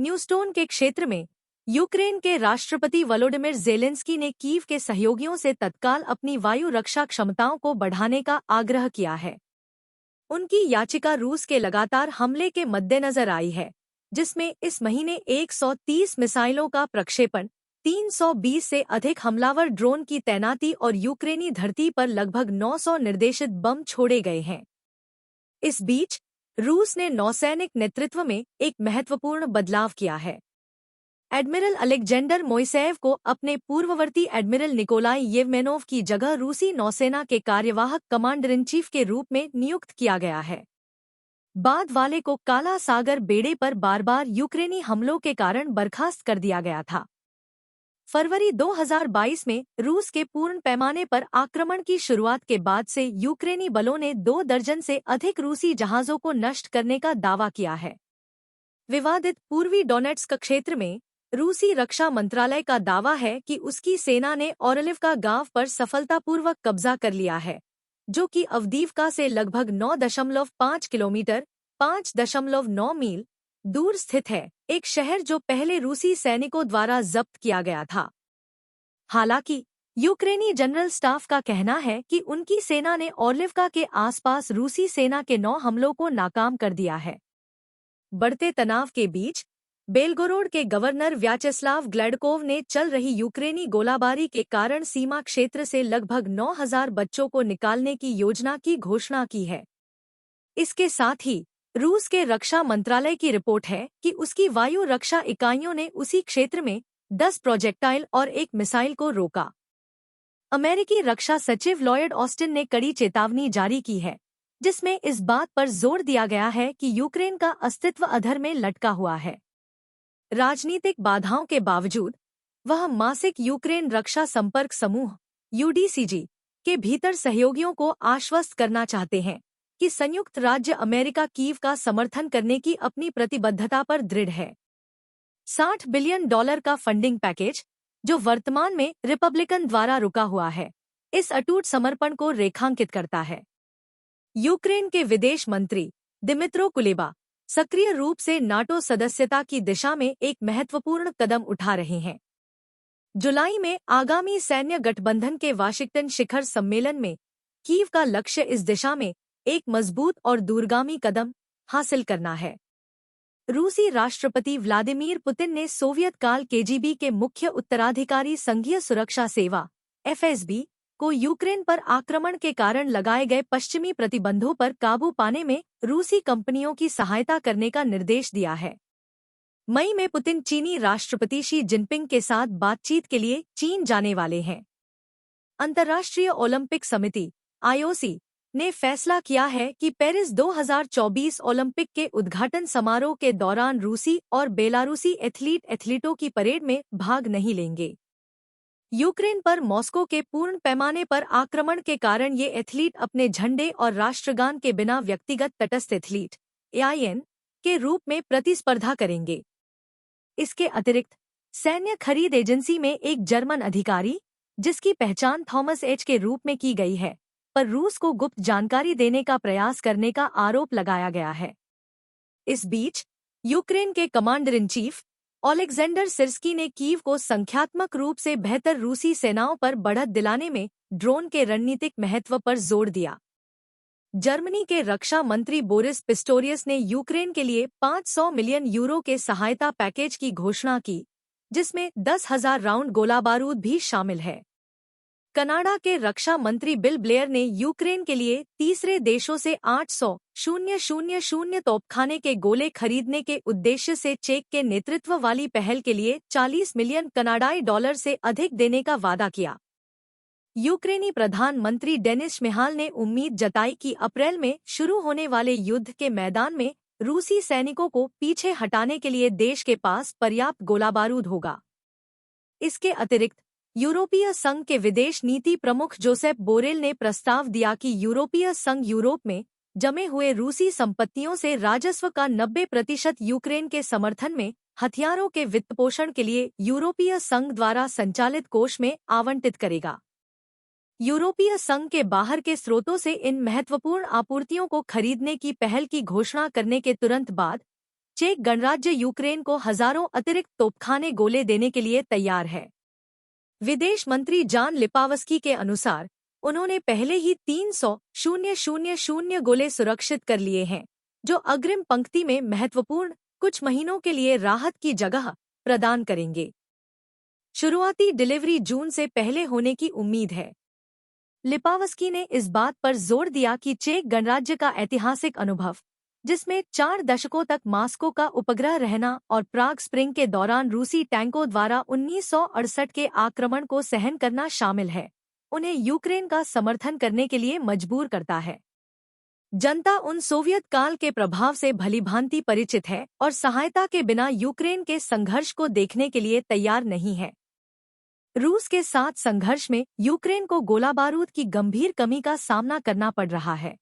न्यूस्टोन के क्षेत्र में यूक्रेन के राष्ट्रपति वोलोडिमिर ज़ेलेंस्की ने कीव के सहयोगियों से तत्काल अपनी वायु रक्षा क्षमताओं को बढ़ाने का आग्रह किया है। उनकी याचिका रूस के लगातार हमले के मद्देनजर आई है, जिसमें इस महीने 130 मिसाइलों का प्रक्षेपण, 320 से अधिक हमलावर ड्रोन की तैनाती और यूक्रेनी धरती पर लगभग 900 निर्देशित बम छोड़े गए हैं। इस बीच रूस ने नौसैनिक नेतृत्व में एक महत्वपूर्ण बदलाव किया है। एडमिरल अलेक्जेंडर मोइसेव को अपने पूर्ववर्ती एडमिरल निकोलाई येवमेनोव की जगह रूसी नौसेना के कार्यवाहक कमांडर इन चीफ के रूप में नियुक्त किया गया है। बाद वाले को काला सागर बेड़े पर बार बार यूक्रेनी हमलों के कारण बर्खास्त कर दिया गया था। फरवरी 2022 में रूस के पूर्ण पैमाने पर आक्रमण की शुरुआत के बाद से यूक्रेनी बलों ने 2 दर्जन से अधिक रूसी जहाज़ों को नष्ट करने का दावा किया है। विवादित पूर्वी डोनेट्स्क क्षेत्र में रूसी रक्षा मंत्रालय का दावा है कि उसकी सेना ने ओरलिवका गांव पर सफलतापूर्वक कब्जा कर लिया है, जो कि अवदीवका से लगभग 9.5 किलोमीटर 5.9 मील दूर स्थित है, एक शहर जो पहले रूसी सैनिकों द्वारा जब्त किया गया था। हालांकि यूक्रेनी जनरल स्टाफ का कहना है कि उनकी सेना ने ओरलिवका के आसपास रूसी सेना के 9 हमलों को नाकाम कर दिया है। बढ़ते तनाव के बीच बेलगोरोड के गवर्नर व्याचेस्लाव ग्लैडकोव ने चल रही यूक्रेनी गोलाबारी के कारण सीमा क्षेत्र से लगभग 9,000 बच्चों को निकालने की योजना की घोषणा की है। इसके साथ ही रूस के रक्षा मंत्रालय की रिपोर्ट है कि उसकी वायु रक्षा इकाइयों ने उसी क्षेत्र में 10 प्रोजेक्टाइल और 1 मिसाइल को रोका। अमेरिकी रक्षा सचिव लॉयड ऑस्टिन ने कड़ी चेतावनी जारी की है, जिसमें इस बात पर जोर दिया गया है कि यूक्रेन का अस्तित्व अधर में लटका हुआ है। राजनीतिक बाधाओं के बावजूद वह मासिक यूक्रेन रक्षा संपर्क समूह (UDCG) के भीतर सहयोगियों को आश्वस्त करना चाहते हैं कि संयुक्त राज्य अमेरिका कीव का समर्थन करने की अपनी प्रतिबद्धता पर दृढ़ है। $60 बिलियन का फंडिंग पैकेज, जो वर्तमान में रिपब्लिकन द्वारा रुका हुआ है, इस अटूट समर्पण को रेखांकित करता है। यूक्रेन के विदेश मंत्री दिमित्रो कुलेबा सक्रिय रूप से नाटो सदस्यता की दिशा में एक महत्वपूर्ण कदम उठा रहे हैं। जुलाई में आगामी सैन्य गठबंधन के वाशिंगटन शिखर सम्मेलन में कीव का लक्ष्य इस दिशा में एक मजबूत और दूरगामी कदम हासिल करना है। रूसी राष्ट्रपति व्लादिमीर पुतिन ने सोवियत काल KGB के मुख्य उत्तराधिकारी संघीय सुरक्षा सेवा (FSB) को यूक्रेन पर आक्रमण के कारण लगाए गए पश्चिमी प्रतिबंधों पर काबू पाने में रूसी कंपनियों की सहायता करने का निर्देश दिया है। मई में पुतिन चीनी राष्ट्रपति शी जिनपिंग के साथ बातचीत के लिए चीन जाने वाले हैं। अंतर्राष्ट्रीय ओलंपिक समिति (IOC) ने फैसला किया है कि पेरिस 2024 ओलंपिक के उद्घाटन समारोह के दौरान रूसी और बेलारूसी एथलीटों की परेड में भाग नहीं लेंगे। यूक्रेन पर मॉस्को के पूर्ण पैमाने पर आक्रमण के कारण ये एथलीट अपने झंडे और राष्ट्रगान के बिना व्यक्तिगत तटस्थ एथलीट (AIN) के रूप में प्रतिस्पर्धा करेंगे। इसके अतिरिक्त सैन्य खरीद एजेंसी में एक जर्मन अधिकारी, जिसकी पहचान थॉमस एच के रूप में की गई है, पर रूस को गुप्त जानकारी देने का प्रयास करने का आरोप लगाया गया है। इस बीच यूक्रेन के कमांडर इन चीफ ओलेक्जेंडर सिर्स्की ने कीव को संख्यात्मक रूप से बेहतर रूसी सेनाओं पर बढ़त दिलाने में ड्रोन के रणनीतिक महत्व पर जोर दिया। जर्मनी के रक्षा मंत्री बोरिस पिस्टोरियस ने यूक्रेन के लिए 500 मिलियन यूरो के सहायता पैकेज की घोषणा की, जिसमें 10,000 राउंड गोलाबारूद भी शामिल है। कनाडा के रक्षा मंत्री बिल ब्लेयर ने यूक्रेन के लिए तीसरे देशों से 800,000 तोपखाने के गोले खरीदने के उद्देश्य से चेक के नेतृत्व वाली पहल के लिए 40 मिलियन कनाडाई डॉलर से अधिक देने का वादा किया। यूक्रेनी प्रधानमंत्री डेनिस श्मिहाल ने उम्मीद जताई कि अप्रैल में शुरू होने वाले युद्ध के मैदान में रूसी सैनिकों को पीछे हटाने के लिए देश के पास पर्याप्त गोलाबारूद होगा। इसके अतिरिक्त यूरोपीय संघ के विदेश नीति प्रमुख जोसेप बोरेल ने प्रस्ताव दिया कि यूरोपीय संघ यूरोप में जमे हुए रूसी संपत्तियों से राजस्व का 90% यूक्रेन के समर्थन में हथियारों के वित्तपोषण के लिए यूरोपीय संघ द्वारा संचालित कोष में आवंटित करेगा। यूरोपीय संघ के बाहर के स्रोतों से इन महत्वपूर्ण आपूर्तियों को खरीदने की पहल की घोषणा करने के तुरंत बाद चेक गणराज्य यूक्रेन को हजारों अतिरिक्त तोपखाने गोले देने के लिए तैयार है। विदेश मंत्री जान लिपावस्की के अनुसार उन्होंने पहले ही 300,000 गोले सुरक्षित कर लिए हैं, जो अग्रिम पंक्ति में महत्वपूर्ण कुछ महीनों के लिए राहत की जगह प्रदान करेंगे। शुरुआती डिलीवरी जून से पहले होने की उम्मीद है। लिपावस्की ने इस बात पर जोर दिया कि चेक गणराज्य का ऐतिहासिक अनुभव, जिसमें 4 दशकों तक मॉस्को का उपग्रह रहना और प्राग स्प्रिंग के दौरान रूसी टैंकों द्वारा 1968 के आक्रमण को सहन करना शामिल है, उन्हें यूक्रेन का समर्थन करने के लिए मजबूर करता है। जनता उन सोवियत काल के प्रभाव से भलीभांति परिचित है और सहायता के बिना यूक्रेन के संघर्ष को देखने के लिए तैयार नहीं है। रूस के साथ संघर्ष में यूक्रेन को गोला बारूद की गंभीर कमी का सामना करना पड़ रहा है।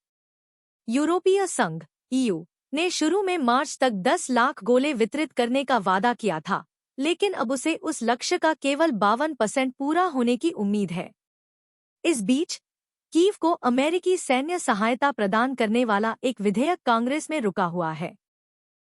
यूरोपीय संघ (EU) ने शुरू में मार्च तक 10 लाख गोले वितरित करने का वादा किया था, लेकिन अब उसे उस लक्ष्य का केवल 52% पूरा होने की उम्मीद है। इस बीच कीव को अमेरिकी सैन्य सहायता प्रदान करने वाला एक विधेयक कांग्रेस में रुका हुआ है।